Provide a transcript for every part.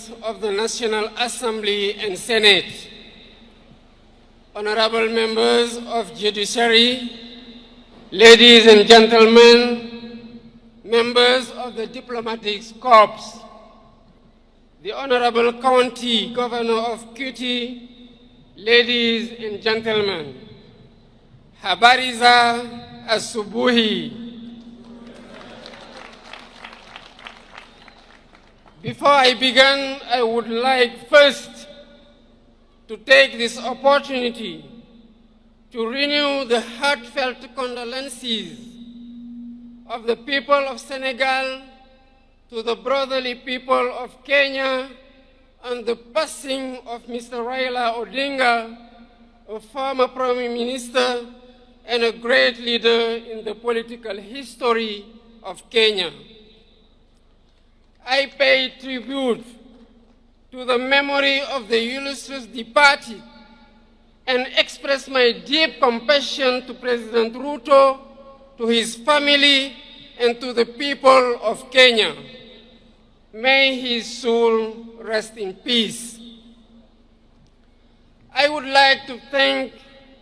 members of the National Assembly and Senate, honorable members of Judiciary, ladies and gentlemen, members of the Diplomatic Corps, the Honorable County Governor of Kuti, ladies and gentlemen, habari za asubuhi. Before I begin, I would like first to take this opportunity to renew the heartfelt condolences of the people of Senegal to the brotherly people of Kenya on the passing of Mr. Raila Odinga, a former Prime Minister and a great leader in the political history of Kenya. I pay tribute to the memory of the illustrious departed and express my deep compassion to President Ruto, to his family, and to the people of Kenya. May his soul rest in peace. I would like to thank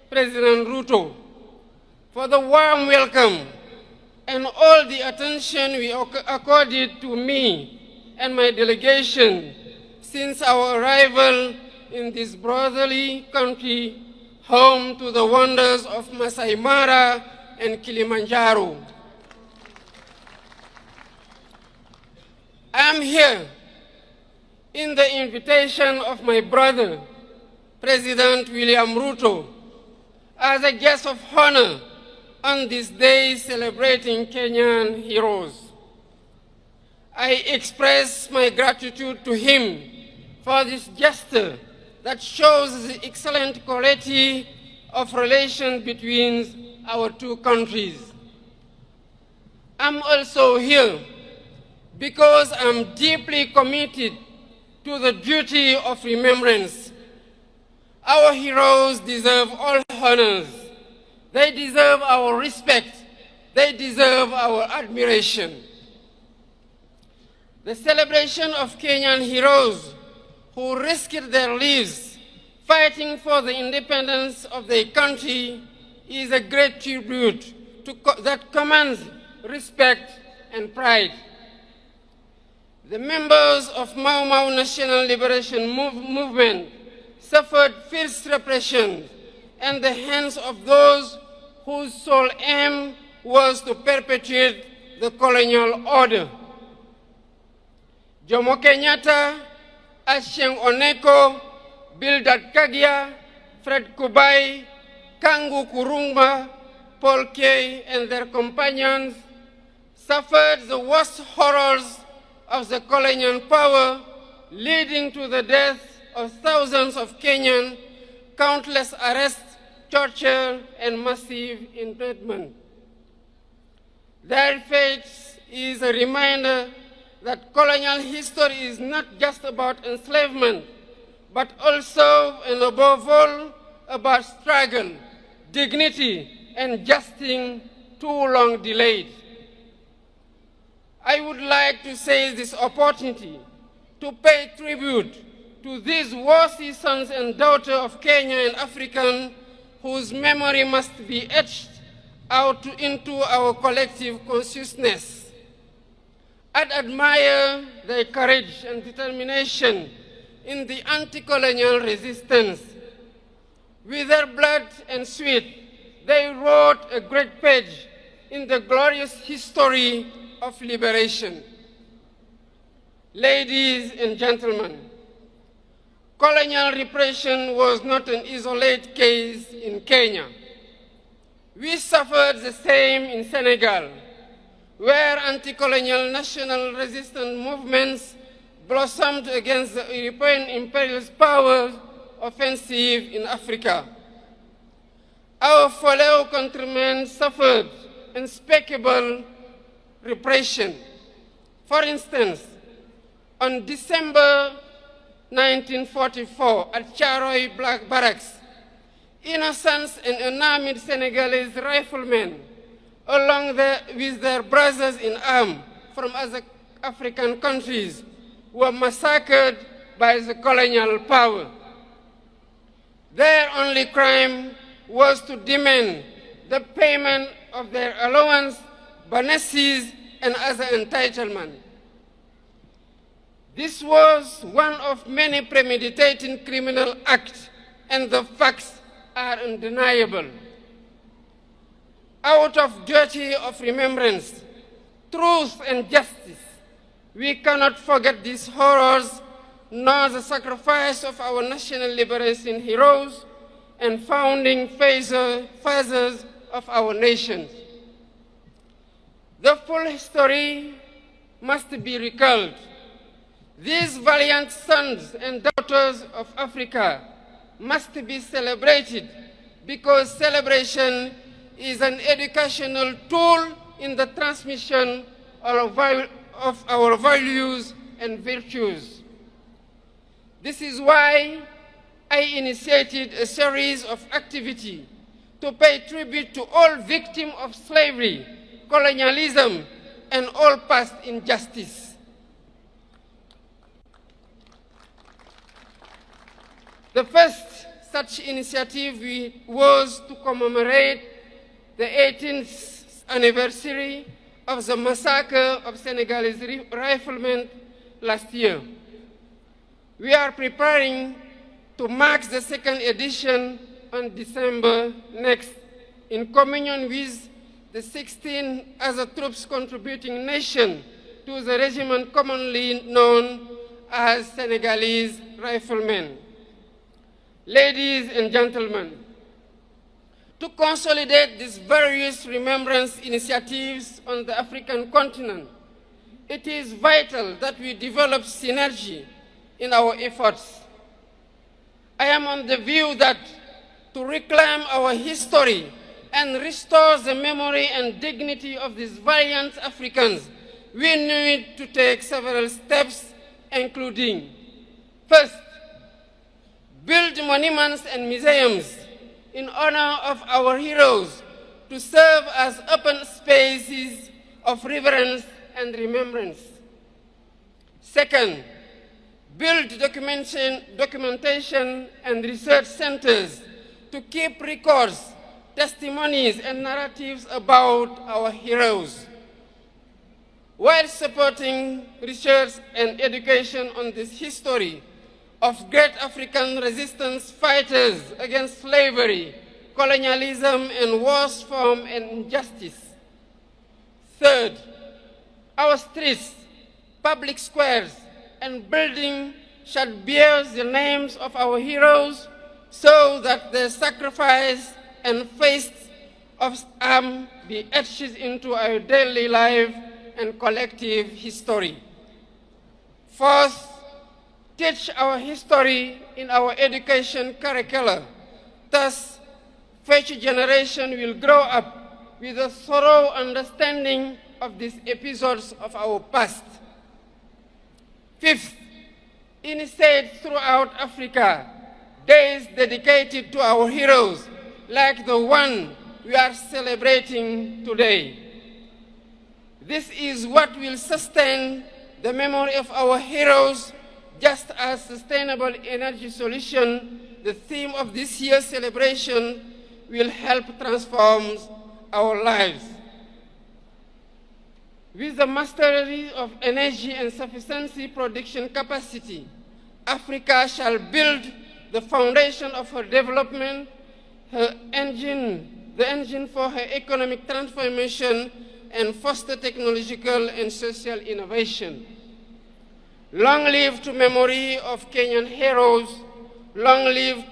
President Ruto for the warm welcome and all the attention we accorded to me and my delegation since our arrival in this brotherly country, home to the wonders of Masai Mara and Kilimanjaro. I am here in the invitation of my brother, President William Ruto, as a guest of honor on this day celebrating Kenyan heroes. I express my gratitude to him for this gesture that shows the excellent quality of relations between our two countries. I'm also here because I'm deeply committed to the duty of remembrance. Our heroes deserve all honors. They deserve our respect. They deserve our admiration. The celebration of Kenyan heroes who risked their lives fighting for the independence of their country is a great tribute that commands respect and pride. The members of Mau Mau National Liberation Movement suffered fierce repression at the hands of those whose sole aim was to perpetuate the colonial order. Jomo Kenyatta, Achieng Oneko, Bildad Kagia, Fred Kubai, Kangu Kurumba, Paul Kay, and their companions suffered the worst horrors of the colonial power, leading to the death of thousands of Kenyans, countless arrests, torture, and massive internment. Their fate is a reminder that colonial history is not just about enslavement, but also and above all about struggle, dignity, and justice too long delayed. I would like to seize this opportunity to pay tribute to these worthy sons and daughters of Kenya and African whose memory must be etched out into our collective consciousness. I'd admire their courage and determination in the anti-colonial resistance. With their blood and sweat, they wrote a great page in the glorious history of liberation. Ladies and gentlemen, colonial repression was not an isolated case in Kenya. We suffered the same in Senegal, where anti-colonial national resistance movements blossomed against the European imperialist power offensive in Africa. Our fellow countrymen suffered unspeakable repression. For instance, on December 1944 at Charoy Black Barracks, innocent and unarmed Senegalese riflemen, along with their brothers in arms from other African countries, were massacred by the colonial power. Their only crime was to demand the payment of their allowance, bonuses, and other entitlements. This was one of many premeditated criminal acts, and the facts are undeniable. Out of duty of remembrance, truth, and justice, we cannot forget these horrors, nor the sacrifice of our national liberation heroes and founding fathers of our nation. The full history must be recalled. These valiant sons and daughters of Africa must be celebrated because celebration is an educational tool in the transmission of our values and virtues. This is why I initiated a series of activities to pay tribute to all victims of slavery, colonialism, and all past injustice. The first such initiative was to commemorate the 18th anniversary of the massacre of Senegalese riflemen last year. We are preparing to mark the second edition on December next, in communion with the 16 other troops contributing nations to the regiment commonly known as Senegalese riflemen. Ladies and gentlemen, to consolidate these various remembrance initiatives on the African continent, it is vital that we develop synergy in our efforts. I am on the view that to reclaim our history and restore the memory and dignity of these valiant Africans, we need to take several steps, including, first, build monuments and museums in honor of our heroes to serve as open spaces of reverence and remembrance. Second, build documentation and research centers to keep records, testimonies, and narratives about our heroes, while supporting research and education on this history of great African resistance fighters against slavery, colonialism, and worse form and injustice. Third, our streets, public squares, and buildings shall bear the names of our heroes so that their sacrifice and feats of arms be etched into our daily life and collective history. Fourth, teach our history in our education curricula. Thus, future generation will grow up with a thorough understanding of these episodes of our past. Fifth, initiate throughout Africa days dedicated to our heroes, like the one we are celebrating today. This is what will sustain the memory of our heroes, just as sustainable energy solution, the theme of this year's celebration, will help transform our lives. With the mastery of energy and sufficiency production capacity, Africa shall build the foundation of her development, the engine for her economic transformation, and foster technological and social innovation. Long live to memory of Kenyan heroes. Long live